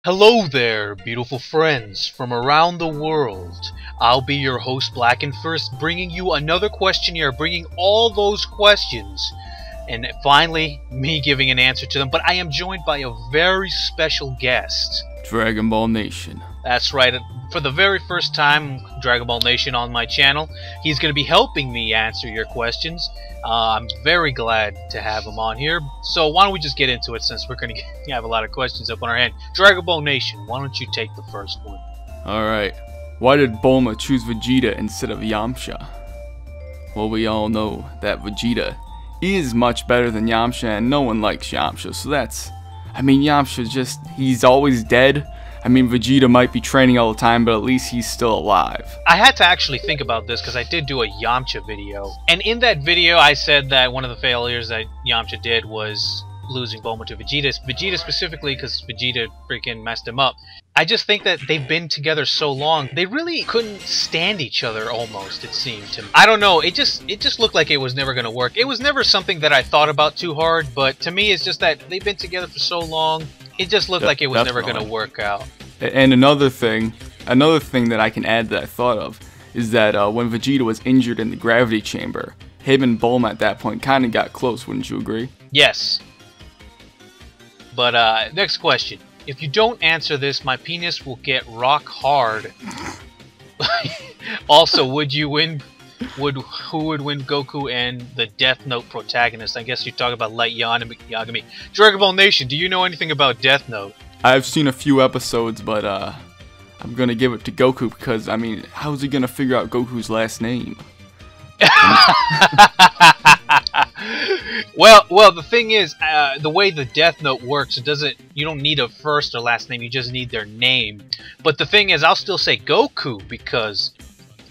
Hello there, beautiful friends from around the world. I'll be your host, Black and First, bringing you another questionnaire, bringing all those questions, and finally, me giving an answer to them. But I am joined by a very special guest. Dragon Ball Nation. That's right. For the very first time, Dragon Ball Nation on my channel. He's going to be helping me answer your questions. I'm very glad to have him on here. So why don't we just get into it, since we're going to have a lot of questions up on our hand. Dragon Ball Nation, why don't you take the first one? Alright. Why did Bulma choose Vegeta instead of Yamcha? Well, we all know that Vegeta is much better than Yamcha, and no one likes Yamcha. So that's... Yamcha's just... he's always dead. Vegeta might be training all the time, but at least he's still alive. I had to actually think about this because I did do a Yamcha video. And in that video, I said that one of the failures that Yamcha did was losing Bulma to Vegeta. Vegeta specifically because Vegeta freaking messed him up. I just think that they've been together so long, they really couldn't stand each other almost, it seemed to me. I don't know, it just looked like it was never going to work. It was never something that I thought about too hard, but to me it's just that they've been together for so long, it just looked like it was never going to work out. And another thing that I can add that I thought of is that when Vegeta was injured in the gravity chamber, him and Bulma at that point kind of got close, wouldn't you agree? Yes. But next question. If you don't answer this, my penis will get rock hard. Also, would you win? Who would win, Goku and the Death Note protagonist? I guess you're talking about Light Yagami. Dragon Ball Nation, do you know anything about Death Note? I've seen a few episodes, but I'm gonna give it to Goku because how's he gonna figure out Goku's last name? Well, the thing is, the way the Death Note works, you don't need a first or last name, you just need their name. But the thing is, I'll still say Goku because,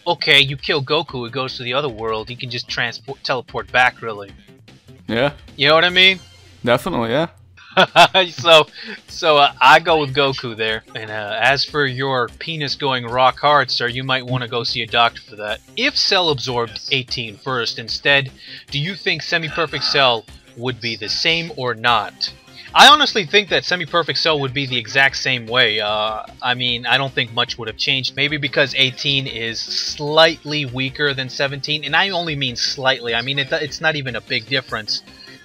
okay, you kill Goku, it goes to the other world, he can just teleport back, really. Yeah. You know what I mean? Definitely, yeah. So I go with Goku there. And as for your penis going rock hard, sir, you might want to go see a doctor for that. If Cell absorbed 18 first instead, do you think Semi-Perfect Cell would be the same or not? I honestly think that Semi-Perfect Cell would be the exact same way. I don't think much would have changed. Maybe because 18 is slightly weaker than 17, and I only mean slightly. It's not even a big difference.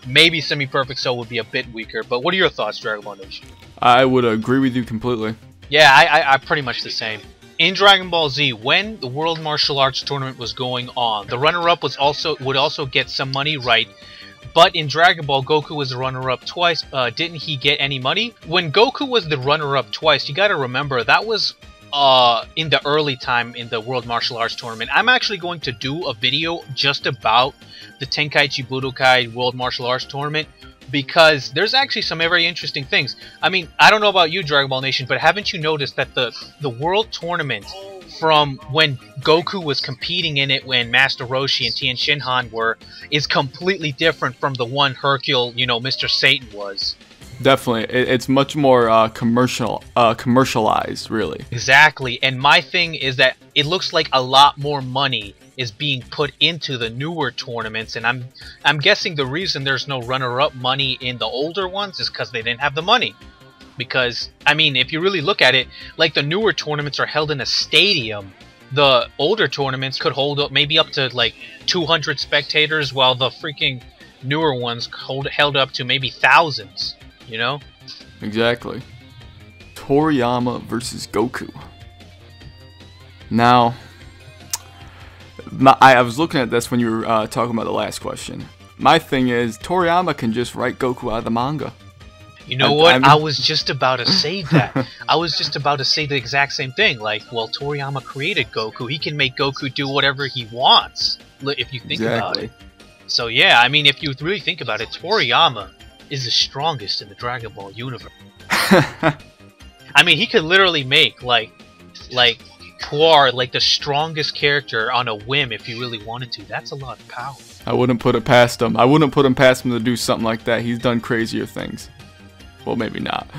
Maybe Semi-Perfect Cell would be a bit weaker, but what are your thoughts, Dragon Ball Nation? I would agree with you completely. Yeah, I pretty much the same. In Dragon Ball Z, when the World Martial Arts Tournament was going on, the runner-up would also get some money, right? But in Dragon Ball, Goku was the runner-up twice. Didn't he get any money? When Goku was the runner-up twice, you gotta remember, that was in the early time in the World Martial Arts Tournament. I'm actually going to do a video just about the Tenkaichi Budokai World Martial Arts Tournament because there's actually some very interesting things. I don't know about you, Dragon Ball Nation, but haven't you noticed that the World Tournament from when Goku was competing in it when Master Roshi and Tien Shinhan were is completely different from the one Hercule, Mr. Satan was? Definitely, it's much more commercialized, really. Exactly, and my thing is that it looks like a lot more money is being put into the newer tournaments, and I'm guessing the reason there's no runner-up money in the older ones is because they didn't have the money. Because, if you really look at it, like the newer tournaments are held in a stadium. The older tournaments could hold up maybe up to like 200 spectators, while the freaking newer ones held up to maybe thousands. You know? Exactly. Toriyama versus Goku. Now, I was looking at this when you were talking about the last question. My thing is, Toriyama can just write Goku out of the manga. You know what? I was just about to say that. I was just about to say the exact same thing. Like, well, Toriyama created Goku. He can make Goku do whatever he wants, if you think about it. So yeah, if you really think about it, Toriyama is the strongest in the Dragon Ball universe. He could literally make like Puar like the strongest character on a whim if he really wanted to. That's a lot of power. I wouldn't put it past him. I wouldn't put him past him to do something like that. He's done crazier things. Well, maybe not.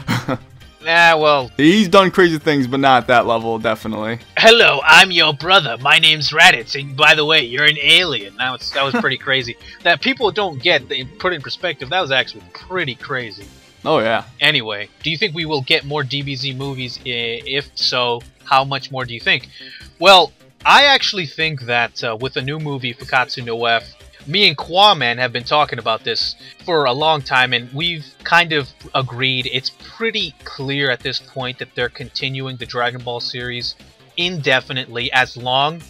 Well... He's done crazy things, but not at that level, definitely. Hello, I'm your brother. My name's Raditz, and by the way, you're an alien. That was pretty crazy. That people don't get, they put in perspective, that was actually pretty crazy. Oh yeah. Anyway, do you think we will get more DBZ movies? If so, how much more do you think? Well, I actually think that with a new movie, Fukkatsu no F, me and Quaman have been talking about this for a long time, and we've kind of agreed it's pretty clear at this point that they're continuing the Dragon Ball series indefinitely as long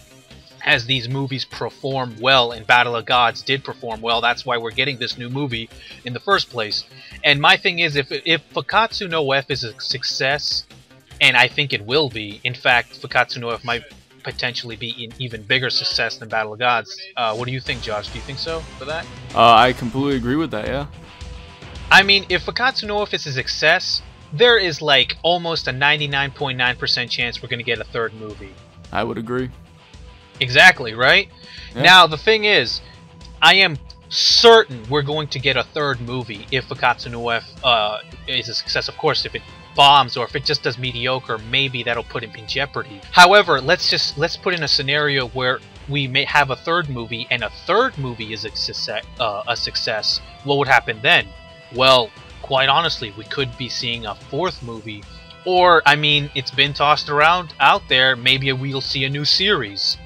as these movies perform well, and Battle of Gods did perform well. That's why we're getting this new movie in the first place. And my thing is, if Fukkatsu no F is a success, and I think it will be, in fact, Fukkatsu no F might potentially be an even bigger success than Battle of Gods. What do you think, Josh? Do you think so for that? I completely agree with that, yeah. I mean, if Fukkatsu no F is a success, there is like almost a 99.9% chance we're going to get a third movie. I would agree. Exactly, right? Yeah. Now, the thing is, I am certain we're going to get a third movie if Fukkatsu no F is a success. Of course, if it bombs or if it just does mediocre, maybe that'll put him in jeopardy. However, let's put in a scenario where we may have a third movie and a third movie is a success. What would happen then? Well, quite honestly, we could be seeing a fourth movie. Or, I mean, it's been tossed around out there, maybe we'll see a new series.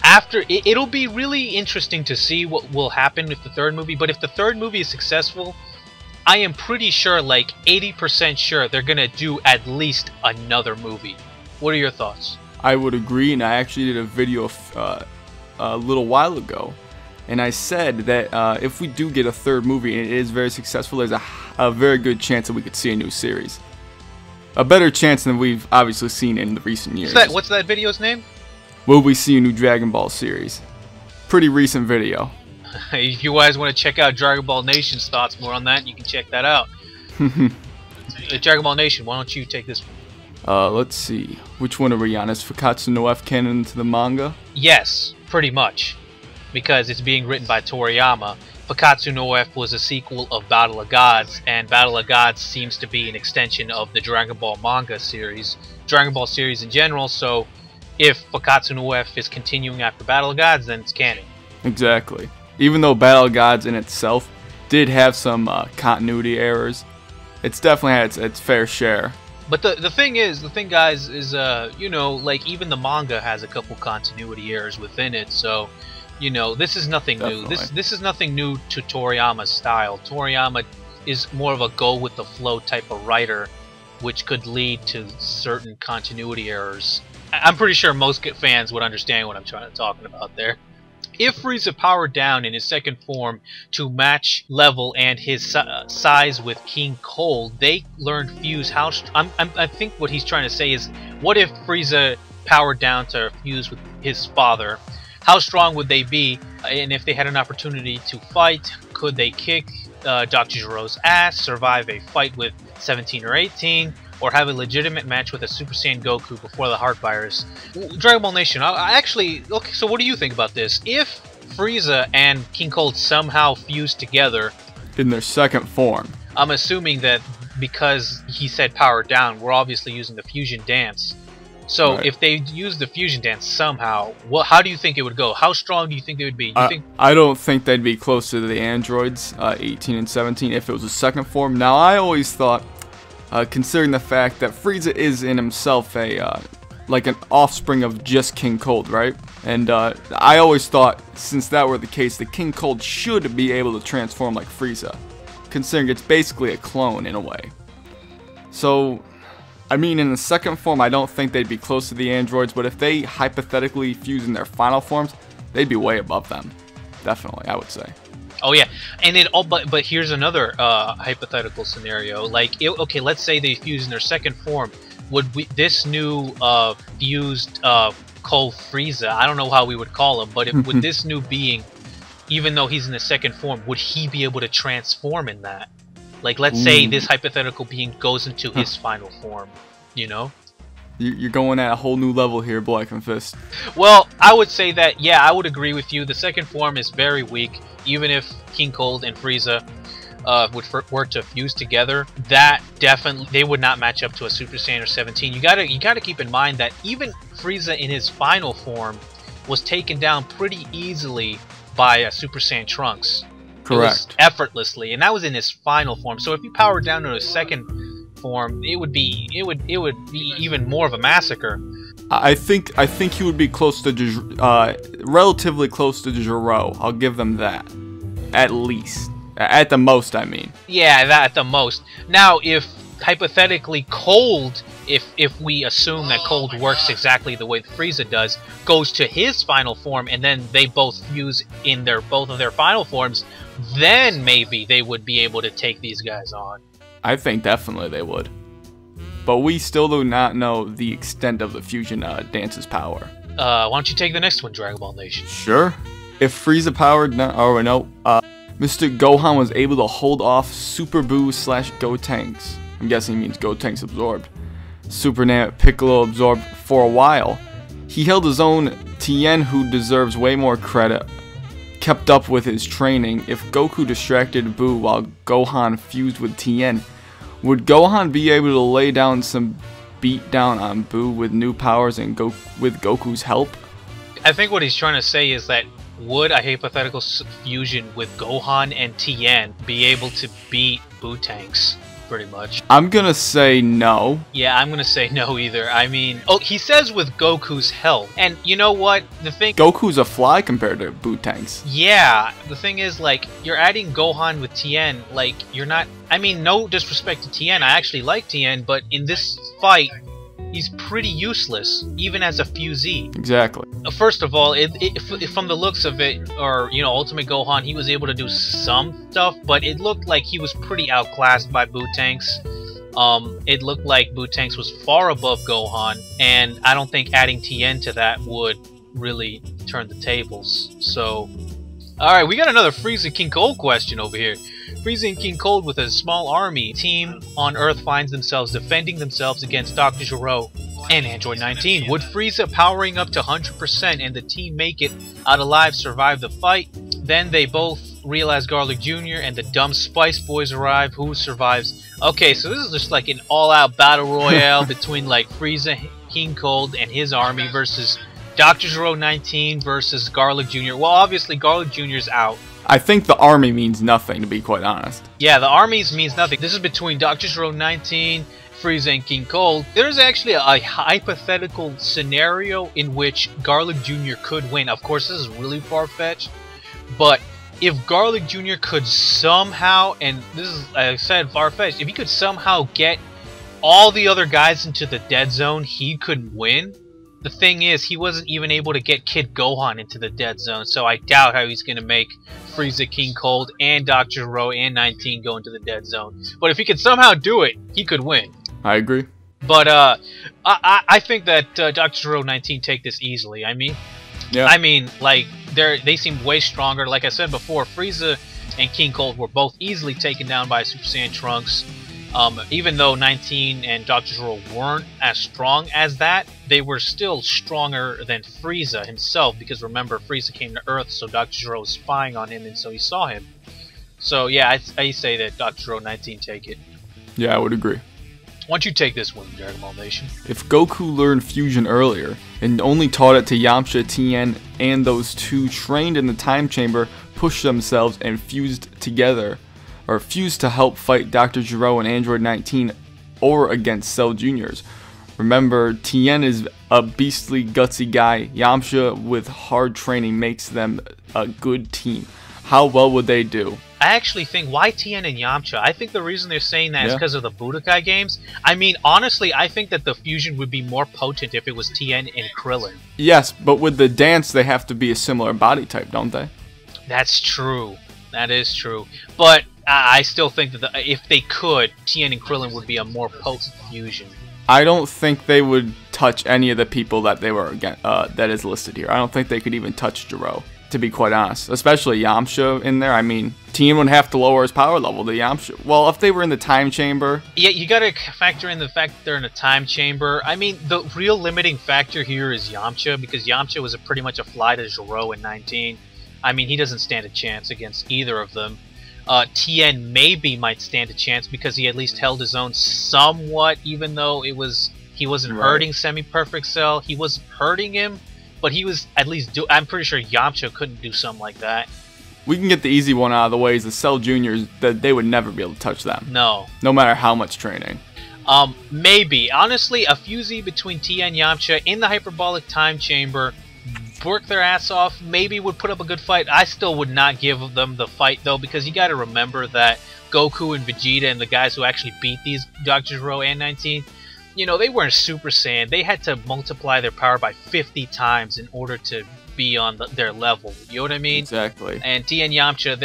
After it'll be really interesting to see what will happen with the third movie, but if the third movie is successful, I am pretty sure, like 80% sure, they're gonna do at least another movie. What are your thoughts? I would agree, and I actually did a video a little while ago, and I said that if we do get a third movie and it is very successful, there's a very good chance that we could see a new series. A better chance than we've obviously seen in the recent years. What's that video's name? Will we see a new Dragon Ball series? Pretty recent video. If you guys want to check out Dragon Ball Nation's thoughts more on that, you can check that out. Dragon Ball Nation, why don't you take this one? Let's see. Which one are we on? Is Fukkatsu no F canon to the manga? Yes, pretty much. Because it's being written by Toriyama. Fukkatsu no F was a sequel of Battle of Gods, and Battle of Gods seems to be an extension of the Dragon Ball manga series. Dragon Ball series in general, so if Fukkatsu no F is continuing after Battle of Gods, then it's canon. Exactly. Even though Battle of Gods in itself did have some continuity errors, it's definitely had its fair share. But the thing is, guys, is you know, like even the manga has a couple continuity errors within it, so you know, this is nothing new. This is nothing new to Toriyama's style. Toriyama is more of a go with the flow type of writer, which could lead to certain continuity errors. I'm pretty sure most fans would understand what I'm talking about there. If Frieza powered down in his second form to match level and his size with King Cold, they learned fuse how... I think what he's trying to say is, what if Frieza powered down to fuse with his father? How strong would they be? And if they had an opportunity to fight, could they kick Dr. Gero's ass, survive a fight with 17 or 18, or have a legitimate match with a Super Saiyan Goku before the Heart Virus? Dragon Ball Nation, I actually... Okay, so what do you think about this? If Frieza and King Cold somehow fuse together... in their second form. I'm assuming that because he said power down, we're obviously using the fusion dance. So right. If they use the fusion dance somehow, how do you think it would go? How strong do you think they would be? I don't think they'd be close to the androids, 18 and 17, if it was a second form. Now, I always thought... considering the fact that Frieza is in himself like an offspring of just King Cold, right? And I always thought, since that were the case, that King Cold should be able to transform like Frieza, considering it's basically a clone in a way. So, I mean, in the second form, I don't think they'd be close to the androids, but if they hypothetically fuse in their final forms, they'd be way above them. Definitely, I would say. Oh yeah, and but here's another hypothetical scenario. Like, okay, let's say they fuse in their second form. Would this new fused Cold Frieza? I don't know how we would call him, but would this new being, even though he's in the second form, would he be able to transform in that? Like, let's say this hypothetical being goes into his final form. You know? You're going at a whole new level here, Black and Fist. Well, I would say that, yeah, I would agree with you. The second form is very weak. Even if King Cold and Frieza were to fuse together, that definitely they would not match up to a Super Saiyan or 17. You gotta keep in mind that even Frieza in his final form was taken down pretty easily by Super Saiyan Trunks. was Correct. effortlessly, and that was in his final form. So if you powered down to his second form, it would be even more of a massacre. I think he would be close to relatively close to Gero. I'll give them that. At least. At the most, I mean. Yeah, that at the most. Now, if hypothetically Cold, if we assume that Cold works exactly the way Frieza does, goes to his final form, and then they both fuse in both of their final forms, then maybe they would be able to take these guys on. I think definitely they would. But we still do not know the extent of the fusion dance's power. Why don't you take the next one, Dragon Ball Nation? Sure. If Frieza powered, Mr. Gohan was able to hold off Super Buu / Gotenks. I'm guessing he means Gotenks absorbed. Super Namek Piccolo absorbed for a while. He held his own. Tien, who deserves way more credit, kept up with his training. If Goku distracted Buu while Gohan fused with Tien, would Gohan be able to lay down some beat down on Buu with new powers and with Goku's help? I think what he's trying to say is that would a hypothetical fusion with Gohan and Tien be able to beat Buu-Tanks, pretty much? I'm gonna say no. Yeah, I'm gonna say no either. I mean, oh, he says with Goku's help. And you know what? Goku's a fly compared to Buu-Tanks. Yeah, the thing is, like, you're adding Gohan with Tien, like, you're not... I mean, no disrespect to Tien, I actually like Tien, but in this fight, he's pretty useless, even as a fusee. Exactly. First of all, from the looks of it, or, you know, Ultimate Gohan, he was able to do some stuff, but it looked like he was pretty outclassed by Buu-Tanks. It looked like Buu-Tanks was far above Gohan, and I don't think adding Tien to that would really turn the tables. So, alright, we got another Frieza King Cold question over here. Frieza and King Cold with a small army team on Earth finds themselves defending themselves against Dr. Gero and Android 19. Would Frieza powering up to 100% and the team make it out alive survive the fight? Then they both realize Garlic Jr. and the dumb Spice Boys arrive. Who survives? Okay, so this is just like an all-out battle royale between like Frieza, King Cold, and his army versus Dr. Gero 19 versus Garlic Jr. Well, obviously Garlic Jr.'s out. I think the army means nothing, to be quite honest. Yeah, the armies means nothing. This is between Dr. Gero 19, Frieza, and King Cold. There's actually a hypothetical scenario in which Garlic Jr. could win. Of course, this is really far-fetched, but if Garlic Jr. could somehow, and this is, like I said, far-fetched, if he could somehow get all the other guys into the dead zone, he could win. The thing is, he wasn't even able to get Kid Gohan into the dead zone, so I doubt how he's going to make Frieza, King Cold, and Dr. Gero and 19 go into the dead zone. But if he could somehow do it, he could win. I agree. But I think that Dr. Gero 19 take this easily. I mean, like, they seem way stronger. Like I said before, Frieza and King Cold were both easily taken down by Super Saiyan Trunks. Even though 19 and Dr. Gero weren't as strong as that, they were still stronger than Frieza himself, because remember, Frieza came to Earth, so Dr. Gero was spying on him, and so he saw him. So yeah, I say that Dr. Gero 19 take it. Yeah, I would agree. Why don't you take this one, Dragon Ball Nation? If Goku learned fusion earlier, and only taught it to Yamcha, Tien, and those two trained in the time chamber, pushed themselves and fused together, or fused to help fight Dr. Gero and Android 19 or against Cell Juniors. Remember, Tien is a beastly, gutsy guy. Yamcha, with hard training, makes them a good team. How well would they do? I actually think, why Tien and Yamcha? I think the reason they're saying that is because of the Budokai games. I mean, honestly, I think that the fusion would be more potent if it was Tien and Krillin. Yes, but with the dance, they have to be a similar body type, don't they? That's true. That is true. But I still think that if they could, Tien and Krillin would be a more potent fusion. I don't think they would touch any of the people that they were that is listed here. I don't think they could even touch Gero, to be quite honest. Especially Yamcha in there. I mean, Tien would have to lower his power level to Yamcha. Well, if they were in the time chamber... Yeah, you gotta factor in the fact that they're in a time chamber. I mean, the real limiting factor here is Yamcha, because Yamcha was pretty much a fly to Gero in 19. I mean, he doesn't stand a chance against either of them. Tien maybe might stand a chance because he at least held his own somewhat, even though he wasn't hurting Semi-Perfect Cell. He wasn't hurting him, but he was at least I'm pretty sure Yamcha couldn't do something like that. we can get the easy one out of the way, is the Cell Juniors, that they would never be able to touch them. No. No matter how much training. Maybe. Honestly, a fusee between Tia and Yamcha in the hyperbolic time chamber, work their ass off, maybe would put up a good fight. I still would not give them the fight, though, because you got to remember that Goku and Vegeta and the guys who actually beat these Dr. Gero and 19, you know, they weren't Super Saiyan. They had to multiply their power by 50 times in order to be on their level. You know what I mean? Exactly. And Tia and Yamcha,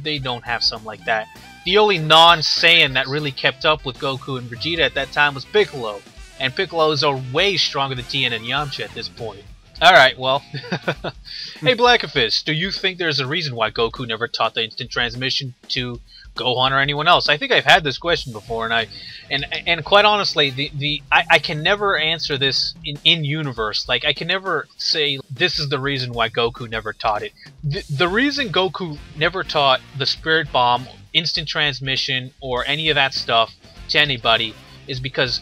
they don't have something like that. The only non-Saiyan that really kept up with Goku and Vegeta at that time was Piccolo. And Piccolo is way stronger than Tien and Yamcha at this point. Alright, well. Hey, Blackifist, do you think there's a reason why Goku never taught the instant transmission to Gohan or anyone else? I think I've had this question before, and quite honestly, I can never answer this in universe. Like, I can never say this is the reason why Goku never taught it. The reason Goku never taught the Spirit Bomb, instant transmission, or any of that stuff to anybody is because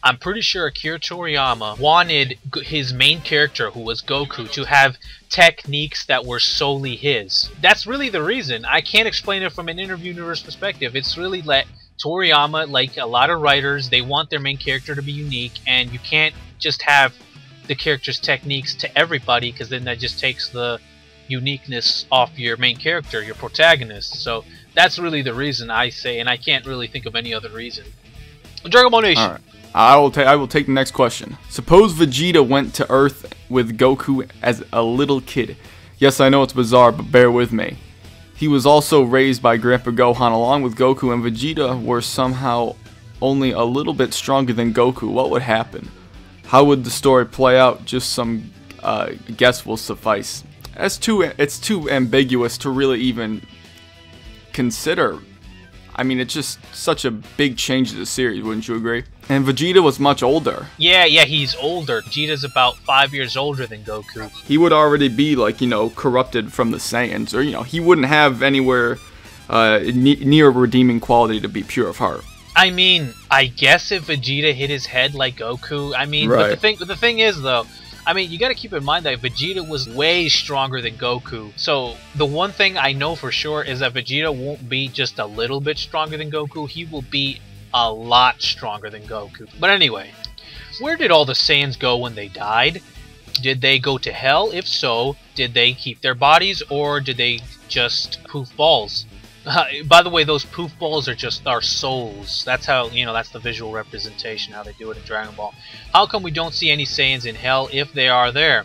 I'm pretty sure Akira Toriyama wanted his main character, who was Goku, to have techniques that were solely his. That's really the reason. I can't explain it from an interview universe perspective. It's really let Toriyama, like a lot of writers, they want their main character to be unique, and you can't just have the character's techniques to everybody, because then that just takes the uniqueness off your main character, your protagonist. So that's really the reason I say, and I can't really think of any other reason. Dragon Ball Nation. All right. I will take the next question. Suppose Vegeta went to Earth with Goku as a little kid. Yes, I know it's bizarre, but bear with me. He was also raised by Grandpa Gohan along with Goku, and Vegeta were somehow only a little bit stronger than Goku. What would happen? How would the story play out? Just some guess will suffice. It's too ambiguous to really even consider. I mean, it's just such a big change to the series, wouldn't you agree? And Vegeta was much older. Yeah, he's older. Vegeta's about 5 years older than Goku. He would already be, like, you know, corrupted from the Saiyans. Or, you know, he wouldn't have anywhere near redeeming quality to be pure of heart. I mean, I guess if Vegeta hit his head like Goku, I mean, right. But the thing is, though, I mean, you gotta keep in mind that Vegeta was way stronger than Goku. So, the one thing I know for sure is that Vegeta won't be just a little bit stronger than Goku. He will be a lot stronger than Goku. But anyway, where did all the Saiyans go when they died? Did they go to hell? If so, did they keep their bodies, or did they just poof balls? By the way, those poof balls are just our souls. That's how, you know, that's the visual representation, how they do it in Dragon Ball. How come we don't see any Saiyans in hell if they are there?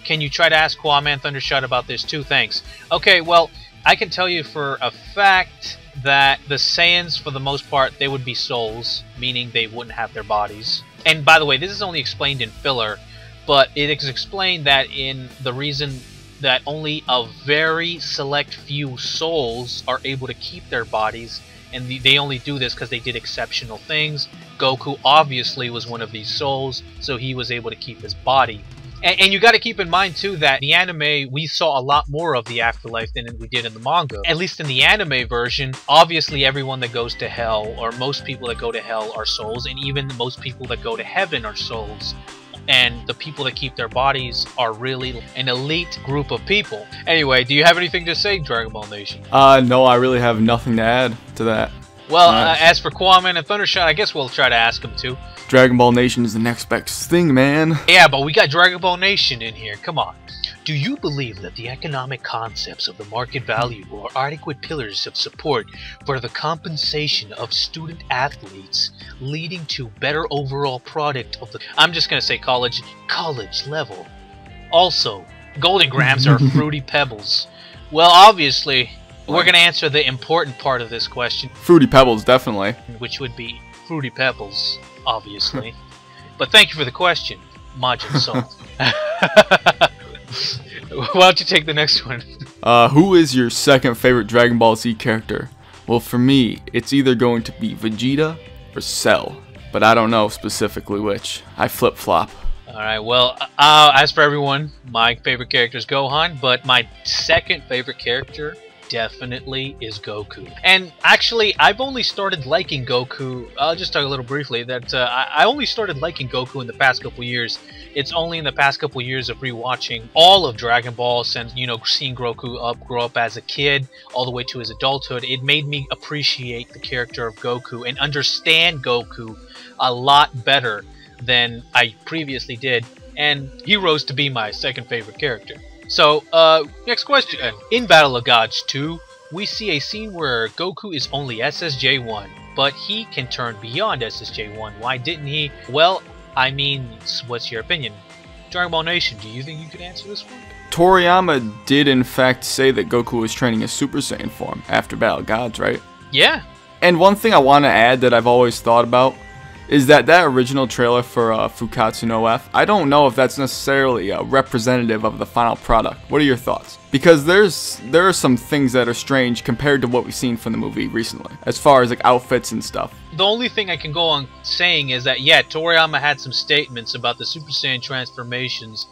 Can you try to ask Kwame Thundershot about this too? Thanks. Okay, well, I can tell you for a fact that the Saiyans, for the most part, they would be souls, meaning they wouldn't have their bodies. And by the way, this is only explained in filler, but it is explained that in the reason that only a very select few souls are able to keep their bodies, and they only do this because they did exceptional things. Goku obviously was one of these souls, so he was able to keep his body. And you got to keep in mind too that in the anime we saw a lot more of the afterlife than we did in the manga. At least in the anime version, obviously everyone that goes to hell, or most people that go to hell, are souls, and even most people that go to heaven are souls. And the people that keep their bodies are really an elite group of people. Anyway, do you have anything to say, Dragon Ball Nation? No, I really have nothing to add to that. Well, as for Kwame and Thundershot, I guess we'll try to ask him too. Dragon Ball Nation is the next best thing, man. Yeah, but we got Dragon Ball Nation in here. Come on. Do you believe that the economic concepts of the market value are adequate pillars of support for the compensation of student athletes, leading to better overall product of the... I'm just going to say college level. Also, Golden Grams are Fruity Pebbles. Well, obviously, we're going to answer the important part of this question. Fruity Pebbles, definitely. Which would be Fruity Pebbles, obviously. But thank you for the question, Majin Salt. Why don't you take the next one? Who is your second favorite Dragon Ball Z character? Well, for me, it's either going to be Vegeta or Cell, but I don't know specifically which. I flip-flop. Alright, well, as for everyone, my favorite character is Gohan, but my second favorite character definitely is Goku. And actually, I've only started liking Goku, I'll just talk a little briefly, that I only started liking Goku in the past couple years. It's only in the past couple years of rewatching all of Dragon Ball, since, you know, seeing Goku grow up as a kid all the way to his adulthood, it made me appreciate the character of Goku and understand Goku a lot better than I previously did, and he rose to be my second favorite character. So, next question. In Battle of Gods 2, we see a scene where Goku is only SSJ1, but he can turn beyond SSJ1. Why didn't he? Well, I mean, what's your opinion? Dragon Ball Nation, do you think you could answer this one? Toriyama did in fact say that Goku was training a Super Saiyan form after Battle of Gods, right? Yeah. And one thing I want to add that I've always thought about is that original trailer for Fukatsu no F, I don't know if that's necessarily representative of the final product. What are your thoughts? Because there are some things that are strange compared to what we've seen from the movie recently, as far as like outfits and stuff. The only thing I can go on saying is that, yeah, Toriyama had some statements about the Super Saiyan transformations,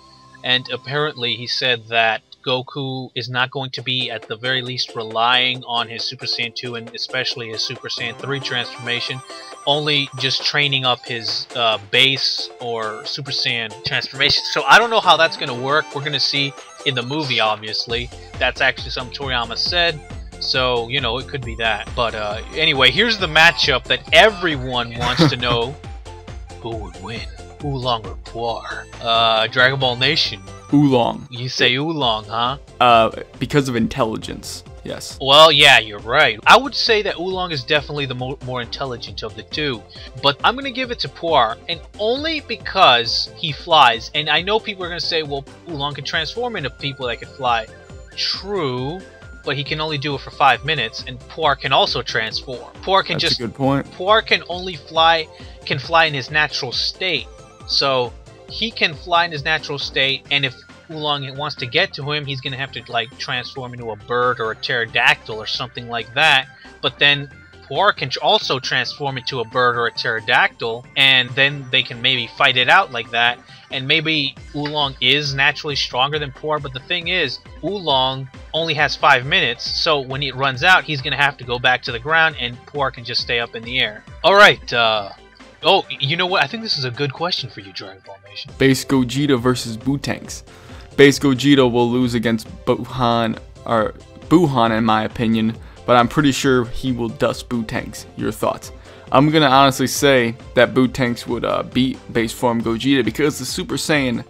and apparently he said that Goku is not going to be, at the very least, relying on his Super Saiyan 2 and especially his Super Saiyan 3 transformation, only just training up his base or Super Saiyan transformation. So I don't know how that's going to work. We're going to see in the movie, obviously. That's actually something Toriyama said. So, you know, it could be that. But anyway, here's the matchup that everyone wants to know. Who would win? Oolong or Puar? Dragon Ball Nation. Oolong. You say Oolong, huh? Because of intelligence, yes. Well, yeah, you're right. I would say that Oolong is definitely the more intelligent of the two. But I'm going to give it to Puar, and only because he flies. And I know people are going to say, well, Oolong can transform into people that can fly. True, but he can only do it for 5 minutes, and Puar can also transform. Puar can That's a good point. Puar can only fly in his natural state. So he can fly in his natural state, and if Oolong wants to get to him, he's going to have to like transform into a bird or a pterodactyl or something like that. But then Puar can also transform into a bird or a pterodactyl, and then they can maybe fight it out like that. And maybe Oolong is naturally stronger than Puar, but the thing is, Oolong only has 5 minutes, so when it runs out, he's going to have to go back to the ground, and Puar can just stay up in the air. Alright, oh, you know what? I think this is a good question for you, Dragon Ball Nation. Base Gogeta versus Bootanks. Base Gogeta will lose against Buhan in my opinion, but I'm pretty sure he will dust Bootanks. Your thoughts? I'm gonna honestly say that Bootanks would beat base form Gogeta because the Super Saiyan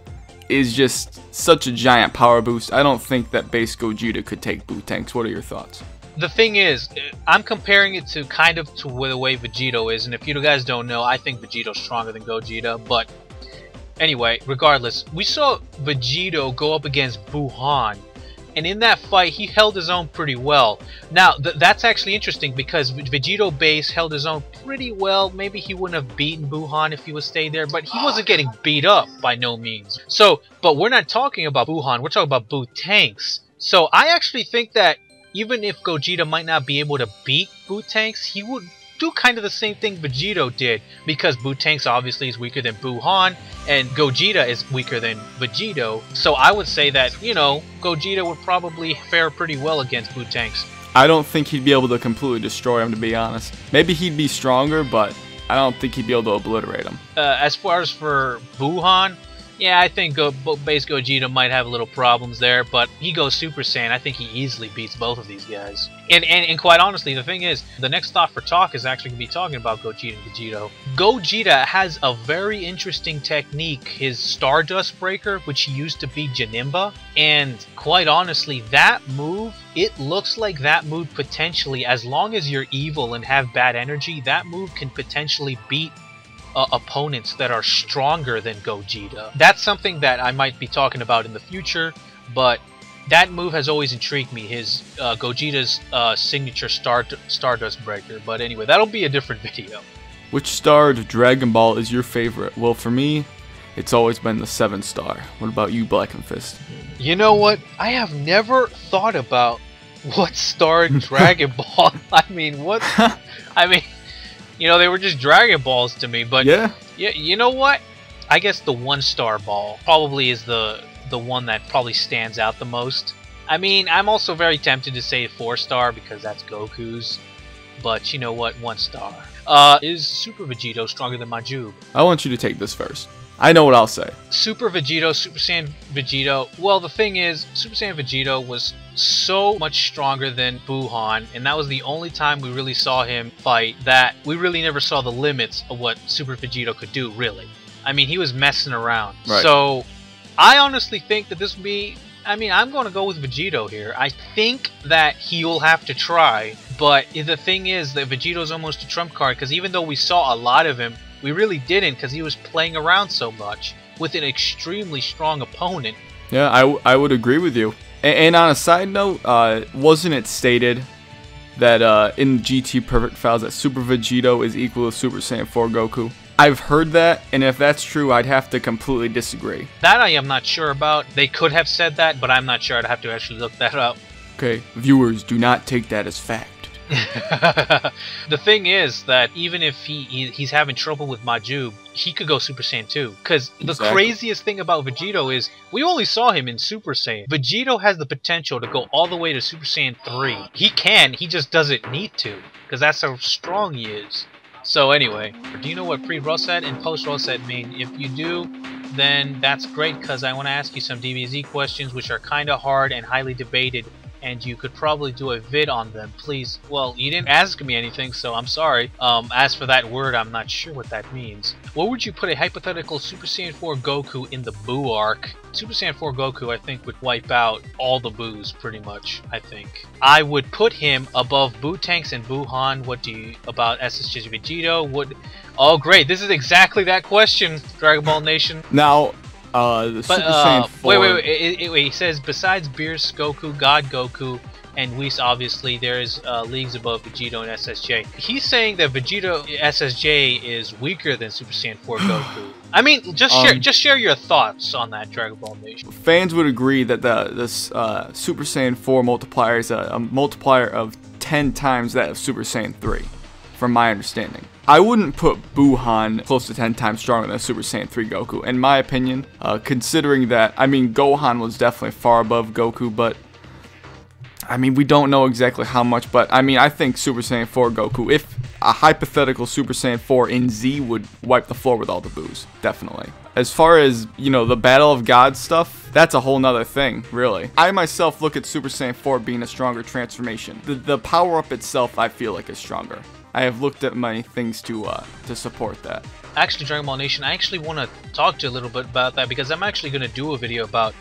is just such a giant power boost. I don't think that base Gogeta could take Bootanks. What are your thoughts? The thing is, I'm comparing it to the way Vegito is, and if you guys don't know, I think Vegito's stronger than Gogeta, but anyway, regardless, we saw Vegito go up against Buhan, and in that fight, he held his own pretty well. Now, that's actually interesting, because Vegito base held his own pretty well. Maybe he wouldn't have beaten Buhan if he would stay there, but he wasn't getting beat up by no means. So, but we're not talking about Buhan, we're talking about Bootanks. So I actually think that even if Gogeta might not be able to beat Bootanks, he would do kind of the same thing Vegito did, because Bootanks obviously is weaker than Buhan, and Gogeta is weaker than Vegito. So I would say that, you know, Gogeta would probably fare pretty well against Bootanks. I don't think he'd be able to completely destroy him, to be honest. Maybe he'd be stronger, but I don't think he'd be able to obliterate him. As far as for Buhan, yeah, I think base Gogeta might have a little problems there, but he goes Super Saiyan. I think he easily beats both of these guys. And quite honestly, the thing is, the next thought for talk is actually going to be talking about Gogeta and Vegito. Gogeta has a very interesting technique, his Stardust Breaker, which he used to beat Janemba. And quite honestly, that move, it looks like that move potentially, as long as you're evil and have bad energy, that move can potentially beat opponents that are stronger than Gogeta. That's something that I might be talking about in the future, but that move has always intrigued me, his Gogeta's signature Stardust Breaker. But anyway, that'll be a different video. Which star of Dragon Ball is your favorite? Well, for me, it's always been the 7-star. What about you, Black and Fist? You know what? I have never thought about what star in Dragon Ball. I mean, what? I mean, you know, they were just Dragon Balls to me, but yeah, you know what? I guess the 1-star ball probably is the one that probably stands out the most. I mean, I'm also very tempted to say 4-star because that's Goku's. But you know what? 1-star. Is Super Vegito stronger than Majub? I want you to take this first. I know what I'll say. Super Vegito, Super Saiyan Vegito. Well, the thing is, Super Saiyan Vegito was so much stronger than Buhan, and that was the only time we really saw him fight, that we really never saw the limits of what Super Vegito could do, really. I mean, he was messing around. Right. So, I honestly think that this would be... I mean, I'm going to go with Vegito here. I think that he will have to try, but the thing is that Vegito's almost a trump card, because even though we saw a lot of him, we really didn't, because he was playing around so much with an extremely strong opponent. Yeah, I would agree with you. And on a side note, wasn't it stated that in GT Perfect Files that Super Vegito is equal to Super Saiyan 4 Goku? I've heard that, and if that's true, I'd have to completely disagree. That I am not sure about. They could have said that, but I'm not sure. I'd have to actually look that up. Okay, viewers, do not take that as fact. The thing is that even if he's having trouble with Majub, he could go Super Saiyan 2. Because the craziest thing about Vegito is we only saw him in Super Saiyan. Vegito has the potential to go all the way to Super Saiyan 3. He can, he just doesn't need to, because that's how strong he is. So anyway, do you know what pre-Rosset and post-Rosset mean? If you do, then that's great, because I want to ask you some DBZ questions which are kind of hard and highly debated, and you could probably do a vid on them. Please, well, you didn't ask me anything, so I'm sorry. As for that word, I'm not sure what that means. Where would you put a hypothetical Super Saiyan 4 Goku in the Buu arc? Super Saiyan 4 Goku, I think, would wipe out all the Buus, pretty much, I think. I would put him above Buu-Tanks and Buhan. What do you, about SSJ Vegito? Oh, great, this is exactly that question, Dragon Ball Nation. Now, the Super Saiyan 4... Wait, he says, besides Beerus Goku, God Goku, and Whis, obviously, there's leagues above Vegito and SSJ. He's saying that Vegito SSJ is weaker than Super Saiyan 4 Goku. I mean, just share your thoughts on that, Dragon Ball Nation. Fans would agree that this Super Saiyan 4 multiplier is a multiplier of 10 times that of Super Saiyan 3, from my understanding. I wouldn't put Buhan close to 10 times stronger than Super Saiyan 3 Goku, in my opinion, considering that, I mean, Gohan was definitely far above Goku, but, I mean, we don't know exactly how much, but, I mean, I think Super Saiyan 4 Goku, if a hypothetical Super Saiyan 4 in Z would wipe the floor with all the Buus, definitely. As far as, you know, the Battle of Gods stuff, that's a whole nother thing, really. I myself look at Super Saiyan 4 being a stronger transformation. The power-up itself, I feel like, is stronger. I have looked at many things to support that. Actually, Dragon Ball Nation, I actually want to talk to you a little bit about that, because I'm actually going to do a video about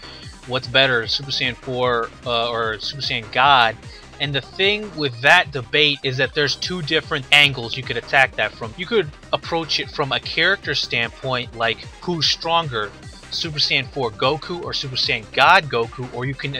what's better, Super Saiyan 4 or Super Saiyan God. And the thing with that debate is that there's two different angles you could attack that from. You could approach it from a character standpoint, like who's stronger, Super Saiyan 4 Goku or Super Saiyan God Goku, or you can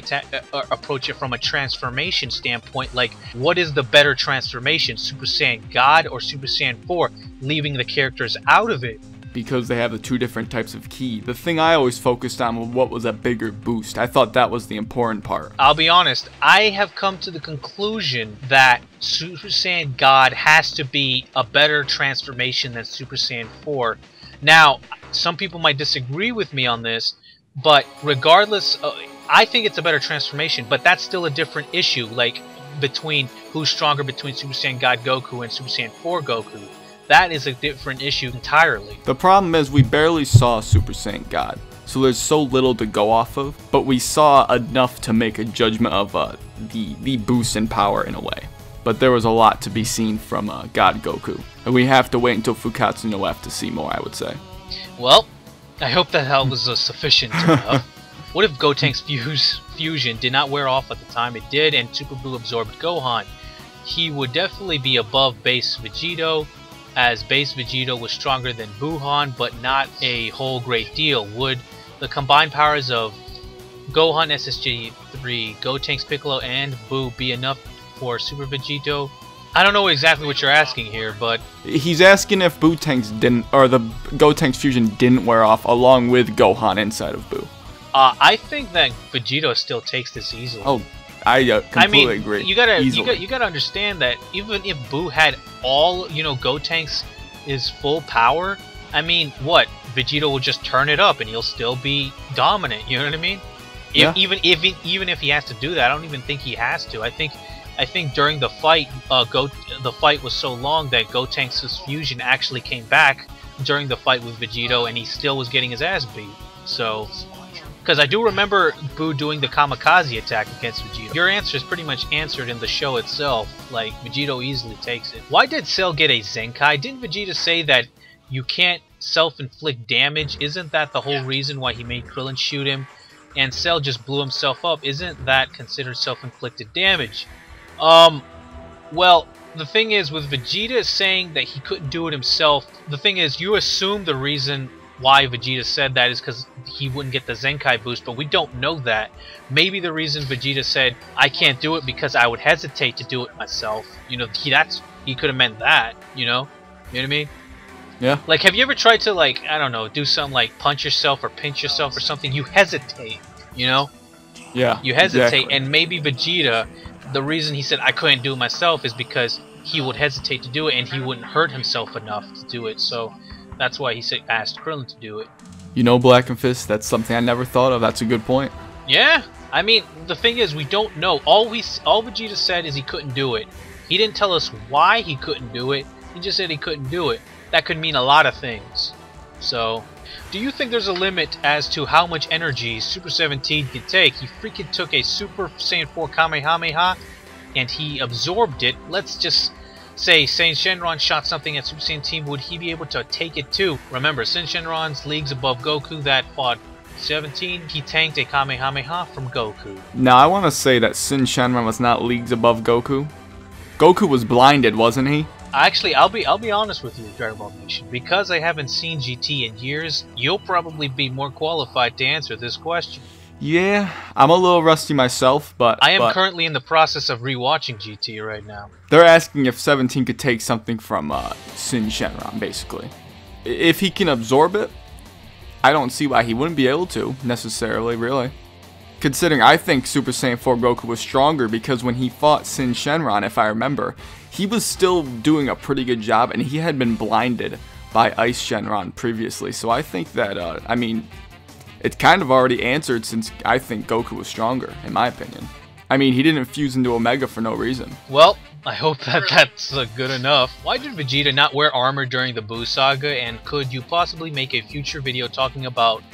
approach it from a transformation standpoint, like what is the better transformation, Super Saiyan God or Super Saiyan 4, leaving the characters out of it. Because they have the two different types of ki. The thing I always focused on was what was a bigger boost. I thought that was the important part. I'll be honest, I have come to the conclusion that Super Saiyan God has to be a better transformation than Super Saiyan 4. Now, some people might disagree with me on this, but regardless, I think it's a better transformation, but that's still a different issue, like between who's stronger between Super Saiyan God Goku and Super Saiyan 4 Goku. That is a different issue entirely. The problem is we barely saw Super Saiyan God, so there's so little to go off of, but we saw enough to make a judgment of the boost in power in a way. But there was a lot to be seen from God Goku, and we have to wait until Fukkatsu no F to see more, I would say. Well, I hope that was sufficient enough. What if Gotenks fusion did not wear off at the time it did, and Super Buu absorbed Gohan? He would definitely be above base Vegito, as base Vegito was stronger than Buhan, but not a whole great deal. Would the combined powers of Gohan SSJ3, Gotenks Piccolo, and Buu be enough for Super Vegito? I don't know exactly what you're asking here, but he's asking if Buu-Tanks didn't, or the Gotenks fusion didn't wear off along with Gohan inside of Buu. I think that Vegito still takes this easily. Oh, I completely agree. You gotta understand that even if Buu had all, Gotenks is full power, I mean, what? Vegito will just turn it up and he'll still be dominant, you know what I mean? Yeah. Even if he has to do that, I don't even think he has to. I think during the fight, the fight was so long that Gotenks' fusion actually came back during the fight with Vegito, and he still was getting his ass beat. So, because I do remember Buu doing the kamikaze attack against Vegito. Your answer is pretty much answered in the show itself. Like, Vegito easily takes it. Why did Cell get a Zenkai? Didn't Vegeta say that you can't self-inflict damage? Isn't that the whole reason why he made Krillin shoot him? And Cell just blew himself up. Isn't that considered self-inflicted damage? Well, the thing is, with Vegeta saying that he couldn't do it himself, the thing is, you assume the reason why Vegeta said that is because he wouldn't get the Zenkai boost, but we don't know that. Maybe the reason Vegeta said, I can't do it because I would hesitate to do it myself, you know, he could have meant that, you know? You know what I mean? Yeah. Like, have you ever tried to, like, I don't know, do something like punch yourself or pinch yourself or something? You hesitate, you know? Yeah. You hesitate, exactly. and maybe Vegeta, the reason he said I couldn't do it myself is because he would hesitate to do it and he wouldn't hurt himself enough to do it, so that's why he asked Krillin to do it. You know, Black and Fist, that's something I never thought of. That's a good point. Yeah, I mean, the thing is, we don't know. All Vegeta said is he couldn't do it. He didn't tell us why he couldn't do it. He just said he couldn't do it. That could mean a lot of things. So, do you think there's a limit as to how much energy Super 17 can take? He freaking took a Super Saiyan 4 Kamehameha and he absorbed it. Let's just say Saiyan Shenron shot something at Super Saiyan Team, would he be able to take it too? Remember, Saiyan Shenron's leagues above Goku that fought 17, he tanked a Kamehameha from Goku. Now, I want to say that Sin Shenron was not leagues above Goku. Goku was blinded, wasn't he? Actually, I'll be honest with you, Dragon Ball Nation. Because I haven't seen GT in years, you'll probably be more qualified to answer this question. Yeah, I'm a little rusty myself, but I am currently in the process of rewatching GT right now. They're asking if 17 could take something from Sin Shenron, basically. If he can absorb it, I don't see why he wouldn't be able to, necessarily, really. Considering I think Super Saiyan 4 Goku was stronger because when he fought Sin Shenron, if I remember, he was still doing a pretty good job and he had been blinded by Ice Shenron previously. So I think that, I mean, it's kind of already answered since I think Goku was stronger, in my opinion. I mean, he didn't fuse into Omega for no reason. Well, I hope that's good enough. Why did Vegeta not wear armor during the Buu Saga, and could you possibly make a future video talking about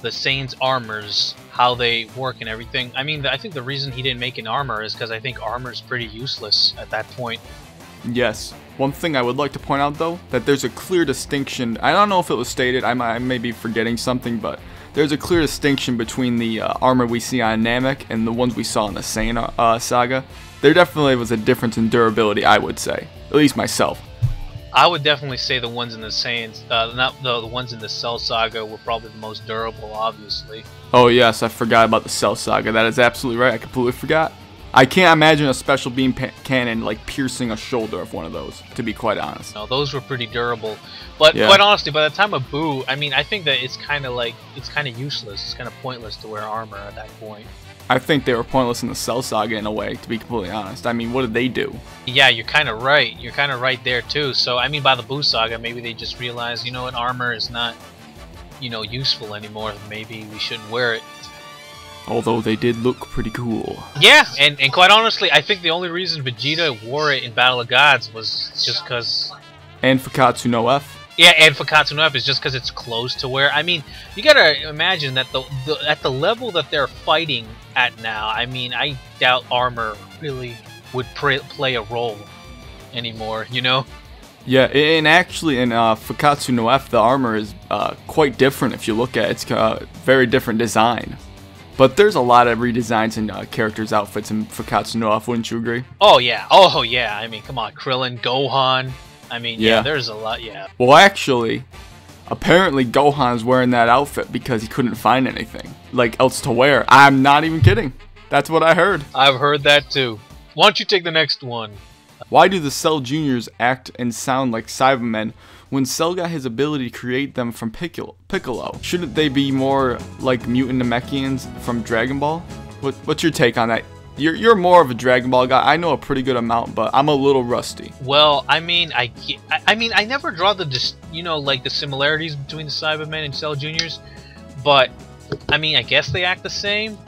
the Saiyan's armors, how they work and everything? I mean, I think the reason he didn't make an armor is because I think armor is pretty useless at that point. Yes. One thing I would like to point out, though, that there's a clear distinction. I don't know if it was stated, I may be forgetting something, but there's a clear distinction between the armor we see on Namek and the ones we saw in the Saiyan saga. There definitely was a difference in durability, I would say. At least myself. I would definitely say the ones in the Saiyans, not the ones in the Cell Saga were probably the most durable, obviously. Oh yes, I forgot about the Cell Saga. That is absolutely right. I completely forgot. I can't imagine a special beam cannon like piercing a shoulder of one of those, to be quite honest. No, those were pretty durable. But Yeah. quite honestly, by the time of Buu, I mean, I think that it's kind of useless. It's kind of pointless to wear armor at that point. I think they were pointless in the Cell Saga in a way, to be completely honest. I mean, what did they do? Yeah, you're kind of right. You're kind of right there too. So, I mean, by the Buu Saga, maybe they just realized, you know what, armor is not, you know, useful anymore. Maybe we shouldn't wear it. Although they did look pretty cool. Yeah, and quite honestly, I think the only reason Vegeta wore it in Battle of Gods was just because... And Fakatsu no F. Yeah, and for Fakatsu no F is just because it's clothes to wear. I mean, you gotta imagine that at the level that they're fighting at now, I mean, I doubt armor really would play a role anymore, you know? Yeah, and actually in Fakatsu no F, the armor is quite different if you look at it. It's a very different design. But there's a lot of redesigns in characters' outfits in Fakatsu no F, wouldn't you agree? Oh yeah, I mean, come on, Krillin, Gohan. I mean, yeah, there's a lot, yeah. Well, actually, apparently Gohan's wearing that outfit because he couldn't find anything like else to wear. I'm not even kidding. That's what I heard. I've heard that too. Why don't you take the next one? Why do the Cell Juniors act and sound like Cybermen when Cell got his ability to create them from Piccolo? Shouldn't they be more like mutant Namekians from Dragon Ball? What's your take on that? You're more of a Dragon Ball guy. I know a pretty good amount, but I'm a little rusty. Well, I mean, I never draw the like the similarities between the Cybermen and Cell Juniors, but I mean, I guess they act the same.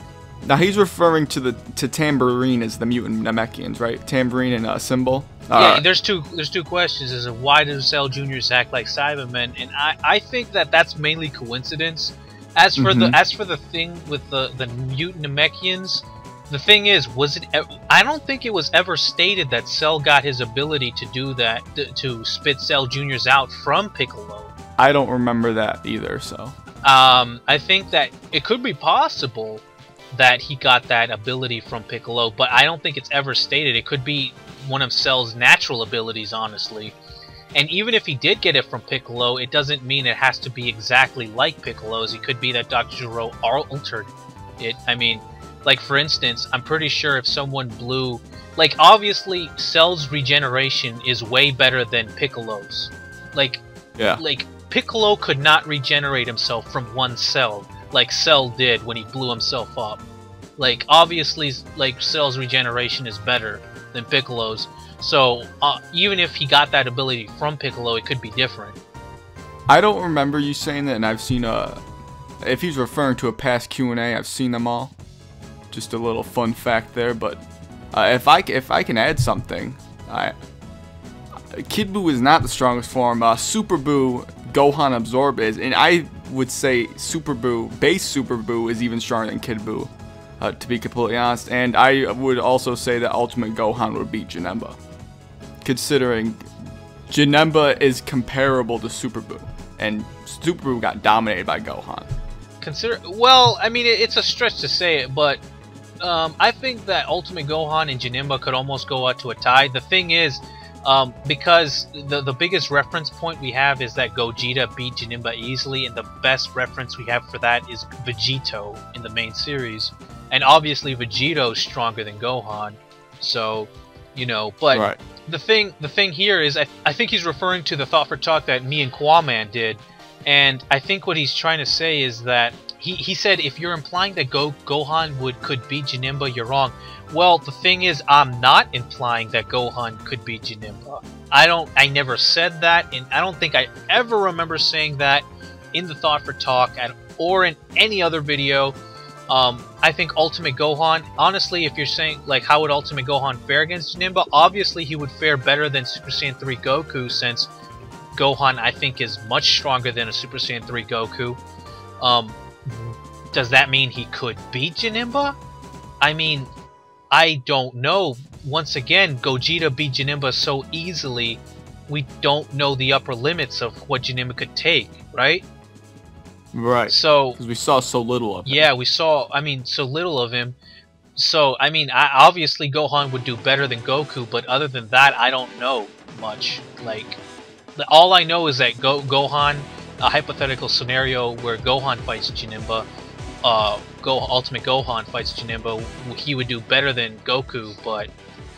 Now he's referring to Tambourine as the mutant Namekians, right? Tambourine and Symbol. Yeah, there's two questions: is why do Cell Juniors act like Cybermen? And I think that's mainly coincidence. As for the thing with the mutant Namekians, the thing is, I don't think it was ever stated that Cell got his ability to do that, to spit Cell Juniors out from Piccolo. I don't remember that either. So I think that it could be possible that he got that ability from Piccolo, but I don't think it's ever stated. It could be one of Cell's natural abilities, honestly. And even if he did get it from Piccolo, it doesn't mean it has to be exactly like Piccolo's. It could be that Dr. Gero altered it. I mean, like for instance, I'm pretty sure if someone blew... Like, obviously, Cell's regeneration is way better than Piccolo's. Like, yeah. Like, Piccolo could not regenerate himself from one cell, like Cell did when he blew himself up. Like, obviously, like, Cell's regeneration is better than Piccolo's. So, even if he got that ability from Piccolo, it could be different. I don't remember you saying that, and I've seen if he's referring to a past Q&A, I've seen them all. Just a little fun fact there, but if I can add something, Kid Buu is not the strongest form. Super Buu, Gohan Absorb is, and I would say Super Buu, base Super Buu is even stronger than Kid Buu, to be completely honest. And I would also say that Ultimate Gohan would beat Janemba, considering Janemba is comparable to Super Buu, and Super Buu got dominated by Gohan. Well, I mean, it's a stretch to say it, but I think that Ultimate Gohan and Janemba could almost go out to a tie. The thing is, because the biggest reference point we have is that Gogeta beat Janemba easily, and the best reference we have for that is Vegito in the main series. And obviously Vegito is stronger than Gohan, so, you know, but right. the thing here is I think he's referring to the Thought for Talk that me and Quaman did, and I think what he's trying to say is that he said if you're implying that Gohan could beat Janemba, you're wrong. Well, the thing is, I'm not implying that Gohan could beat Janemba. I never said that, and I don't think I ever remember saying that in the Thought for Talk or in any other video. I think Ultimate Gohan, honestly, if you're saying, like, how would Ultimate Gohan fare against Janemba? Obviously, he would fare better than Super Saiyan 3 Goku, since Gohan, I think, is much stronger than a Super Saiyan 3 Goku. Does that mean he could beat Janemba? I mean, I don't know. Once again, Gogeta beat Janemba so easily, we don't know the upper limits of what Janemba could take, right? Right. So, because we saw so little of him. Yeah, we saw, I mean, so little of him. So, I mean, obviously Gohan would do better than Goku, but other than that, I don't know much. Like, all I know is that Gohan, a hypothetical scenario where Gohan fights Janemba, Ultimate Gohan fights Janemba, he would do better than Goku, but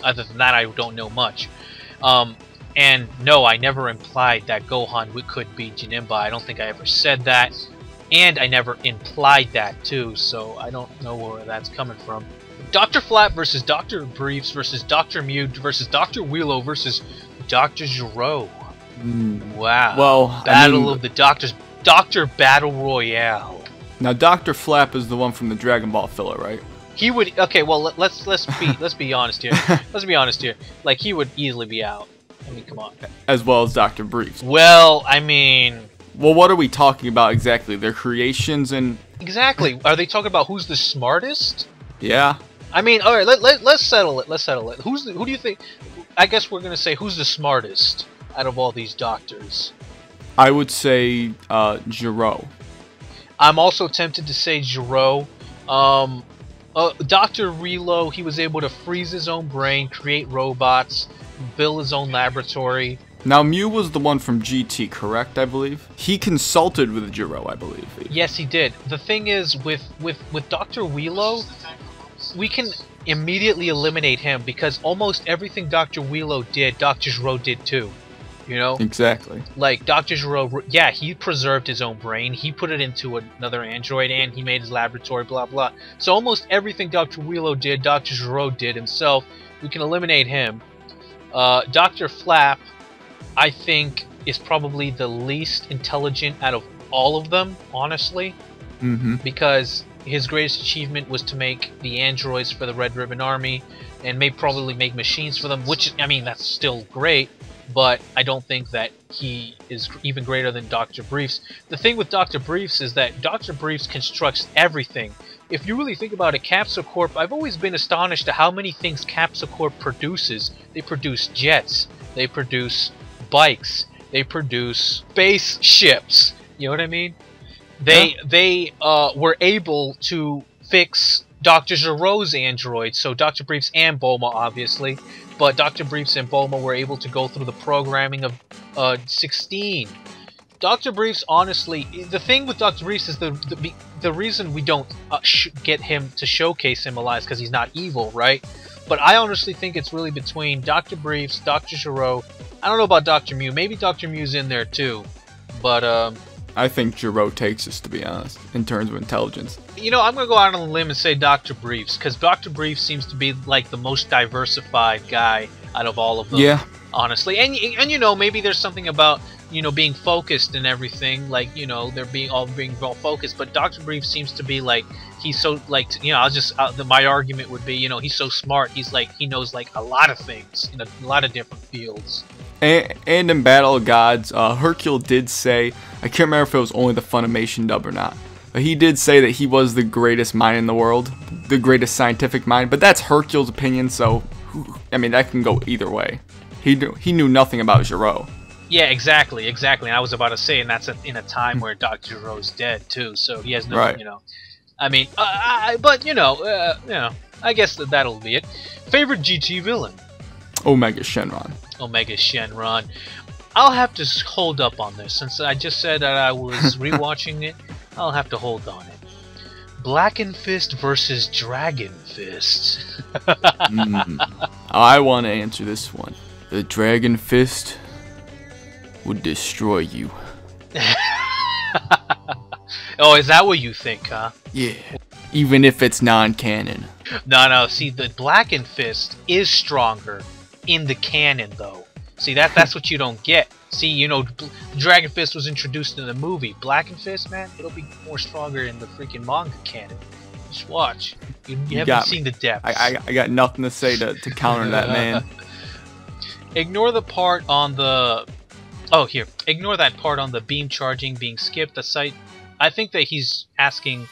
other than that, I don't know much. And no, I never implied that Gohan could beat Janemba. I don't think I ever said that, and I never implied that too, so I don't know where that's coming from. Dr. Flap versus Dr. Briefs versus Dr. Mew versus Dr. Wheelo versus Dr. Gero. Wow. Well, Battle of the Doctors. Dr. Battle Royale. Now, Dr. Flap is the one from the Dragon Ball filler, right? He would. Okay, well, let's be honest here. Let's be honest here. Like, he would easily be out. I mean, come on. As well as Dr. Briefs. Well, I mean... Well, what are we talking about exactly? Their creations and... Exactly. Are they talking about who's the smartest? Yeah. I mean, alright, let's settle it. Let's settle it. Who do you think... I guess we're going to say who's the smartest out of all these doctors? I would say Gero. I'm also tempted to say Gero. Dr. Relo, he was able to freeze his own brain, create robots, build his own laboratory. Now, Mew was the one from GT, correct, I believe? He consulted with Gero, I believe. Yes, he did. The thing is, with Dr. Wheelo, we can immediately eliminate him, because almost everything Dr. Wheelo did, Dr. Gero did too. You know? Exactly. Like, Dr. Gero, yeah, he preserved his own brain, he put it into another android, and he made his laboratory, blah blah. So almost everything Dr. Wheelo did, Dr. Gero did himself. We can eliminate him. Dr. Flap, I think, is probably the least intelligent out of all of them, honestly. Mm-hmm. Because his greatest achievement was to make the androids for the Red Ribbon Army, and probably make machines for them, which, I mean, that's still great, but I don't think that he is even greater than Dr. Briefs. The thing with Dr. Briefs is that Dr. Briefs constructs everything. If you really think about it, Capsule Corp, I've always been astonished at how many things Capsule Corp produces. They produce jets, they produce bikes, they produce spaceships. You know what I mean? They were able to fix Dr. Gero's android, so Dr. Briefs and Bulma, obviously, but Dr. Briefs and Bulma were able to go through the programming of 16. Dr. Briefs, honestly, the thing with Dr. Briefs is the reason we don't get him to showcase him alive is because he's not evil, right? But I honestly think it's really between Dr. Briefs, Dr. Gero. I don't know about Dr. Mew. Maybe Dr. Mew's in there too, but I think Gero takes us, to be honest, in terms of intelligence. You know, I'm going to go out on a limb and say Dr. Briefs, because Dr. Briefs seems to be, like, the most diversified guy out of all of them. Yeah. Honestly. And you know, maybe there's something about, you know, being focused and everything, like, you know, they're being well focused, but Dr. Briefs seems to be, like, he's so, like, you know, my argument would be, you know, he's so smart, he's, like, he knows, like, a lot of things in a lot of different fields. And in Battle of Gods, Hercule did say, I can't remember if it was only the Funimation dub or not, but he did say that he was the greatest mind in the world, the greatest scientific mind, but that's Hercule's opinion, so, I mean, that can go either way. He knew nothing about Gero. Yeah, exactly. And I was about to say, and that's in a time where Dr. Gero's dead, too, so he has no, right. You know, I mean, but, you know, I guess that'll be it. Favorite GT villain? Omega Shenron. Omega Shenron. I'll have to hold up on this, since I just said that I was rewatching it. I'll have to hold on it. Blackened Fist versus Dragon Fist. I want to answer this one. The Dragon Fist would destroy you. Oh, is that what you think, huh? Yeah. Even if it's non-canon. No. See, the Blackened Fist is stronger in the canon, though. See, that's what you don't get. See, you know, Dragon Fist was introduced in the movie. Blackened Fist, man, it'll be more stronger in the freaking manga canon. Just watch. You haven't seen the depths. I got nothing to say to counter that, man. Ignore the part on the... Oh, here. Ignore that part on the beam charging being skipped. The site... I think that he's asking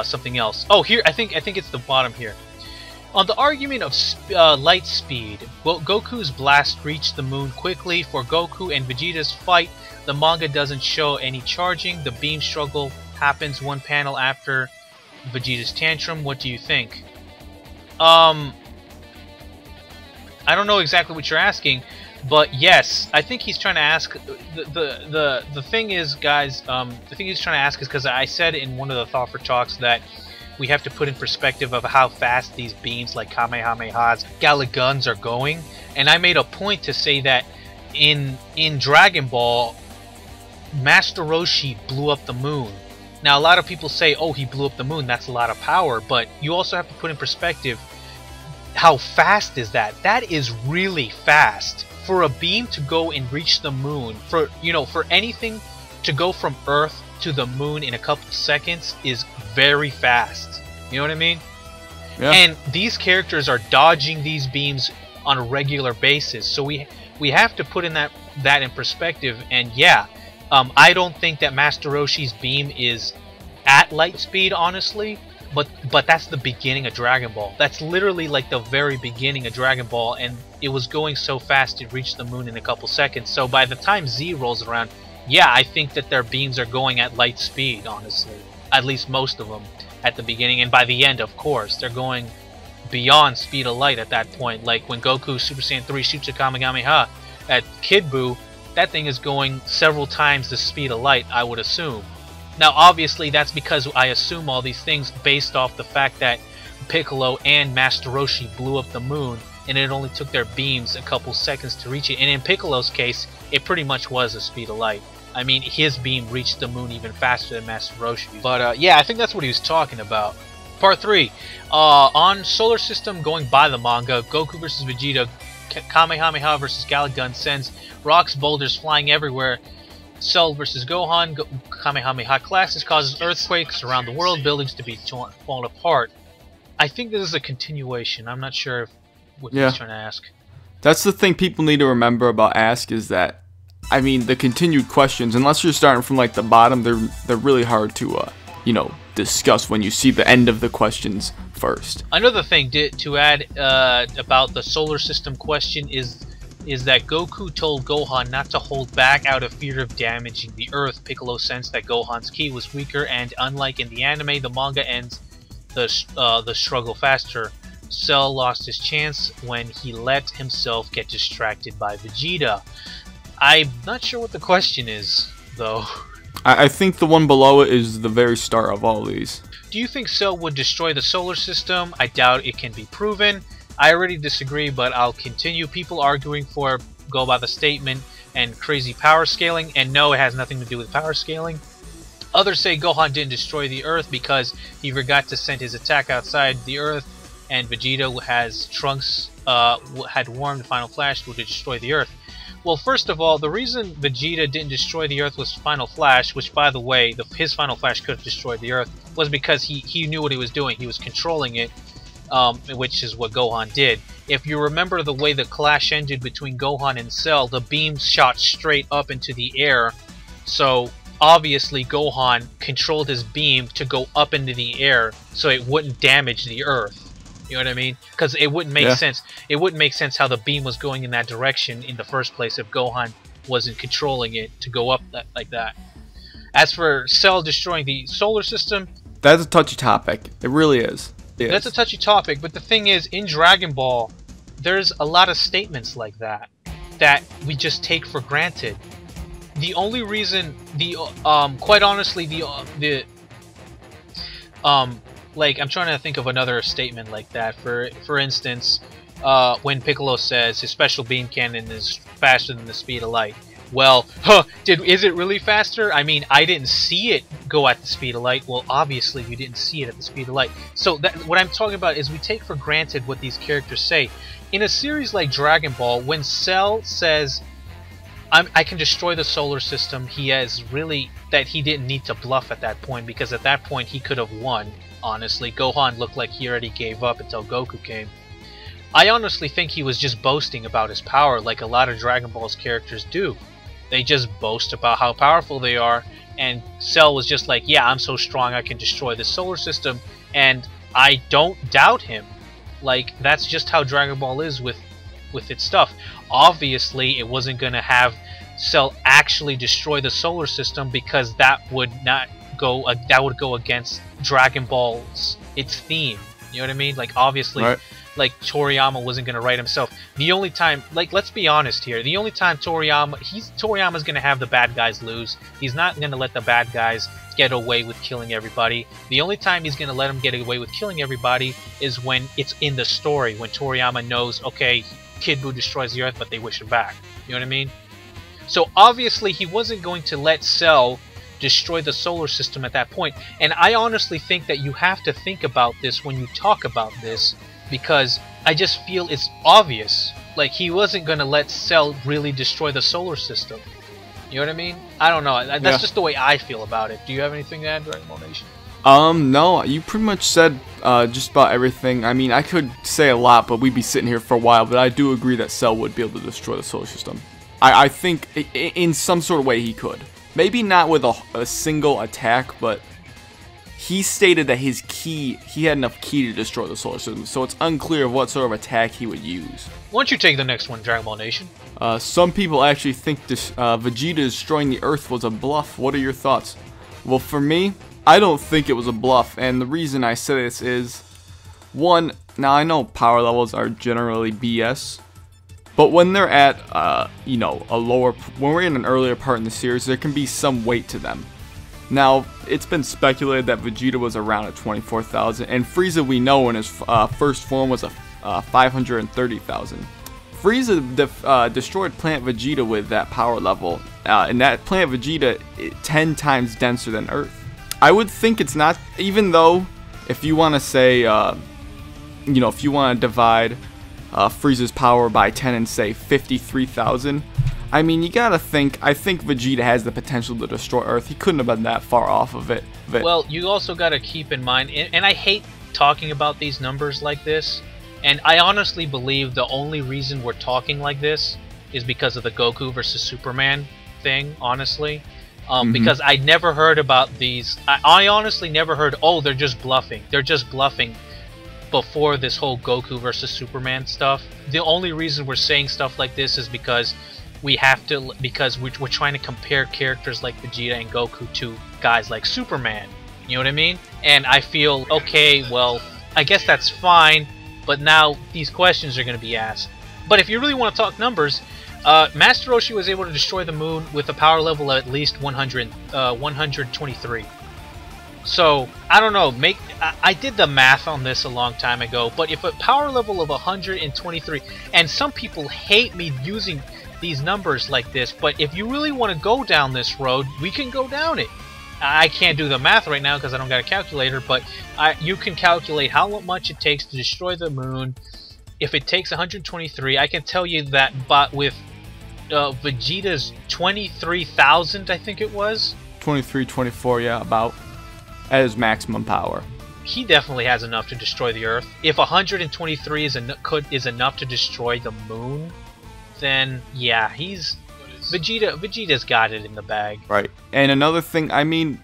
something else. Oh, here. I think it's the bottom here. On the argument of light speed, will Goku's blast reach the moon quickly? For Goku and Vegeta's fight, the manga doesn't show any charging. The beam struggle happens one panel after Vegeta's tantrum. What do you think? I don't know exactly what you're asking, but yes, I think he's trying to ask. The thing is, guys, the thing he's trying to ask is because I said in one of the Thought for Talks that we have to put in perspective of how fast these beams like Kamehamehas, Galick Guns are going, and I made a point to say that in Dragon Ball, Master Roshi blew up the moon. Now a lot of people say, oh, he blew up the moon, that's a lot of power, but you also have to put in perspective how fast is that? That is really fast. For a beam to go and reach the moon, for anything to go from Earth to the moon in a couple seconds is very fast. You know what I mean? Yeah. And these characters are dodging these beams on a regular basis, so we have to put in that in perspective. And yeah, I don't think that Master Roshi's beam is at light speed, honestly, but that's the beginning of Dragon Ball. That's literally like the very beginning of Dragon Ball, and it was going so fast it reached the moon in a couple seconds. So by the time Z rolls around, yeah, I think that their beams are going at light speed, honestly. At least most of them at the beginning, and by the end, of course, they're going beyond speed of light at that point. Like when Goku Super Saiyan 3 shoots a Kamehameha at Kid Buu, that thing is going several times the speed of light, I would assume. Now, obviously, that's because I assume all these things based off the fact that Piccolo and Master Roshi blew up the moon, and it only took their beams a couple seconds to reach it. And in Piccolo's case, it pretty much was the speed of light. I mean, his beam reached the moon even faster than Master Roshi's. But yeah, I think that's what he was talking about. Part 3. On Solar System, going by the manga, Goku vs. Vegeta, Kamehameha vs. Galick Gun sends rocks, boulders flying everywhere. Cell versus Gohan, Kamehameha classes causes earthquakes around the world, buildings to be fallen apart. I think this is a continuation. I'm not sure if what he's trying to ask. That's the thing people need to remember about Ask is that, I mean, the continued questions, unless you're starting from like the bottom, they're really hard to, you know, discuss when you see the end of the questions first. Another thing to add about the solar system question is that Goku told Gohan not to hold back out of fear of damaging the Earth. Piccolo sensed that Gohan's ki was weaker, and unlike in the anime, the manga ends the struggle faster. Cell lost his chance when he let himself get distracted by Vegeta. I'm not sure what the question is, though. I think the one below it is the very start of all these. Do you think Cell would destroy the solar system? I doubt it can be proven. I already disagree, but I'll continue. People arguing go by the statement and crazy power scaling, and no, it has nothing to do with power scaling. Others say Gohan didn't destroy the Earth because he forgot to send his attack outside the Earth, and Vegeta has Trunks had warned Final Flash would destroy the Earth. Well, first of all, the reason Vegeta didn't destroy the Earth was Final Flash, which, by the way, his Final Flash could have destroyed the Earth, was because he knew what he was doing. He was controlling it, which is what Gohan did. If you remember the way the clash ended between Gohan and Cell, the beam shot straight up into the air, so obviously Gohan controlled his beam to go up into the air so it wouldn't damage the Earth. You know what I mean? Because it wouldn't make sense. It wouldn't make sense how the beam was going in that direction in the first place if Gohan wasn't controlling it to go up like that. As for Cell destroying the solar system, that's a touchy topic. It really is. That's a touchy topic, but the thing is, in Dragon Ball, there's a lot of statements like that we just take for granted. The only reason, quite honestly, like, I'm trying to think of another statement like that. For instance, when Piccolo says his special beam cannon is faster than the speed of light. Well, is it really faster? I mean, I didn't see it go at the speed of light. Well, obviously you didn't see it at the speed of light. So what I'm talking about is we take for granted what these characters say. In a series like Dragon Ball, when Cell says, I can destroy the solar system, he didn't need to bluff at that point, because at that point he could have won. Honestly, Gohan looked like he already gave up until Goku came. I honestly think he was just boasting about his power, like a lot of Dragon Ball's characters do. They just boast about how powerful they are, and Cell was just like, yeah, I'm so strong I can destroy the solar system, and I don't doubt him. Like, that's just how Dragon Ball is with its stuff. Obviously, it wasn't going to have Cell actually destroy the solar system, because that would go against Dragon Ball's its theme. You know what I mean? Like, obviously, right. Like, Toriyama wasn't gonna write himself. The only time, like, let's be honest here, the only time Toriyama's gonna have the bad guys lose. He's not gonna let the bad guys get away with killing everybody. The only time he's gonna let them get away with killing everybody is when it's in the story, when Toriyama knows, okay, Kid Buu destroys the Earth, but they wish him back. You know what I mean? So obviously he wasn't going to let Cell destroy the solar system at that point. And I honestly think that you have to think about this when you talk about this, because I just feel it's obvious. Like, he wasn't going to let Cell really destroy the solar system. You know what I mean? I don't know. That's just the way I feel about it. Do you have anything to add, Dragon Ball Nation? No, you pretty much said just about everything. I mean, I could say a lot, but we'd be sitting here for a while, but I do agree that Cell would be able to destroy the solar system. I think in some sort of way he could. Maybe not with a single attack, but he stated that he had enough ki to destroy the solar system, so it's unclear what sort of attack he would use. Why don't you take the next one, Dragon Ball Nation? Some people actually think Vegeta destroying the Earth was a bluff. What are your thoughts? Well, for me, I don't think it was a bluff, and the reason I say this is, one, now I know power levels are generally BS, but when they're at, when we're in an earlier part in the series, there can be some weight to them. Now, it's been speculated that Vegeta was around at 24,000, and Frieza, we know, in his first form was 530,000. Frieza destroyed Planet Vegeta with that power level, and that Planet Vegeta is 10 times denser than Earth. I would think it's not, even though, if you want to say, if you want to divide Frieza's power by 10 and say 53,000, I mean, you gotta think, I think Vegeta has the potential to destroy Earth. He couldn't have been that far off of it. Well, you also gotta keep in mind, and I hate talking about these numbers like this, and I honestly believe the only reason we're talking like this is because of the Goku versus Superman thing, honestly. Because I never heard about these. I honestly never heard, oh, they're just bluffing. They're just bluffing before this whole Goku versus Superman stuff. The only reason we're saying stuff like this is because we have to, because we're trying to compare characters like Vegeta and Goku to guys like Superman. You know what I mean? And I feel, okay, well, I guess that's fine, but now these questions are going to be asked. But if you really want to talk numbers, Master Roshi was able to destroy the moon with a power level of at least 123. So, I don't know, I did the math on this a long time ago, but if a power level of 123, and some people hate me using these numbers like this, but if you really want to go down this road, we can go down it. I can't do the math right now because I don't got a calculator, but you can calculate how much it takes to destroy the moon. If it takes 123, I can tell you that, but with Vegeta's 23,000, I think it was. 23, 24, yeah, about. At his maximum power. He definitely has enough to destroy the Earth. If 123 is enough to destroy the moon, then yeah, Vegeta's got it in the bag. Right. And another thing, I mean,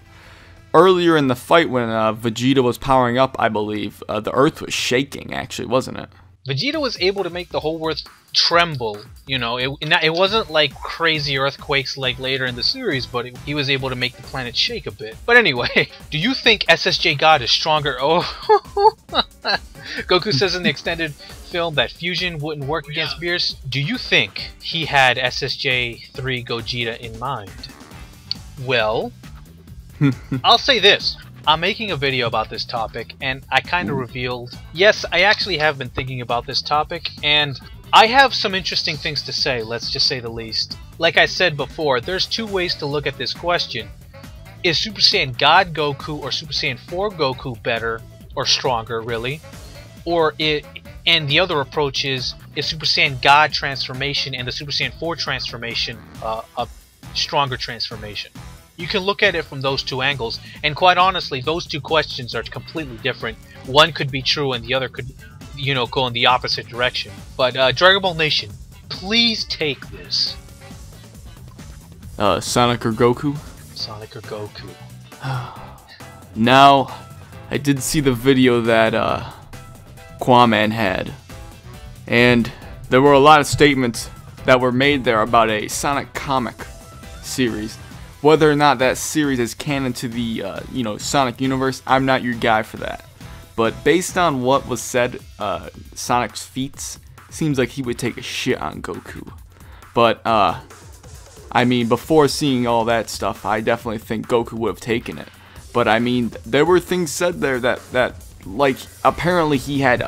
earlier in the fight when Vegeta was powering up, I believe, the Earth was shaking, actually, wasn't it? Vegeta was able to make the whole Earth tremble. You know, it wasn't like crazy earthquakes like later in the series, but he was able to make the planet shake a bit. But anyway, do you think SSJ God is stronger? Oh, Goku says in the extended film that fusion wouldn't work against Beerus. Do you think he had SSJ3 Gogeta in mind? Well, I'll say this. I'm making a video about this topic, and I kind of revealed... Yes, I actually have been thinking about this topic, and I have some interesting things to say, let's just say the least. Like I said before, there's two ways to look at this question. Is Super Saiyan God Goku or Super Saiyan 4 Goku better, or stronger, really? And the other approach is Super Saiyan God transformation and the Super Saiyan 4 transformation a stronger transformation? You can look at it from those two angles, and quite honestly, those two questions are completely different. One could be true and the other could, you know, go in the opposite direction. But Dragon Ball Nation, please take this. Sonic or Goku? Sonic or Goku. Now, I did see the video that Quaman had, and there were a lot of statements that were made there about a Sonic comic series. Whether or not that series is canon to the Sonic universe, I'm not your guy for that. But based on what was said, Sonic's feats, seems like he would take a shit on Goku. But I mean, before seeing all that stuff, I definitely think Goku would have taken it. But I mean, there were things said there that like, apparently he had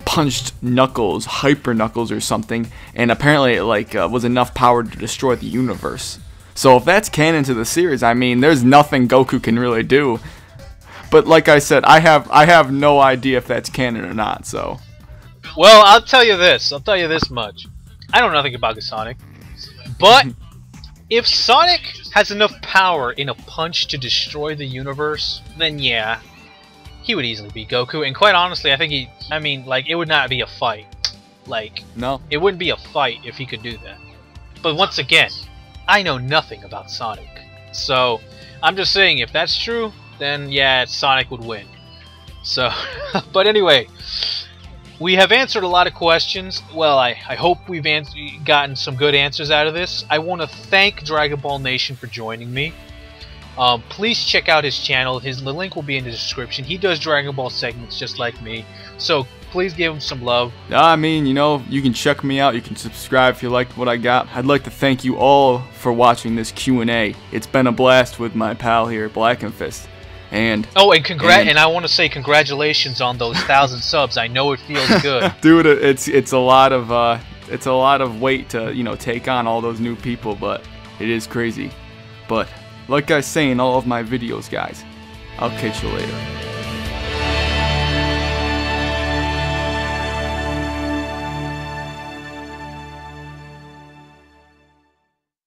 punched Knuckles, Hyper Knuckles or something, and apparently it was enough power to destroy the universe. So if that's canon to the series, I mean, there's nothing Goku can really do. But like I said, I have no idea if that's canon or not, so. Well, I'll tell you this much. I know nothing about Sonic. But if Sonic has enough power in a punch to destroy the universe, then yeah, he would easily beat Goku. And quite honestly, I think it would not be a fight. No. It wouldn't be a fight if he could do that. But once again, I know nothing about Sonic. So, I'm just saying, if that's true, then yeah, Sonic would win. So, but anyway, we have answered a lot of questions. Well, I hope we've gotten some good answers out of this. I want to thank Dragon Ball Nation for joining me. Please check out his channel. The link will be in the description. He does Dragon Ball segments just like me. So, please give him some love. I mean, you can check me out. You can subscribe if you liked what I got. I'd like to thank you all for watching this Q&A. It's been a blast with my pal here, Blackenfist. And and I want to say congratulations on those 1,000 subs. I know it feels good. Dude, it's a lot of weight to take on all those new people, but it is crazy. But like I say in all of my videos, guys, I'll catch you later.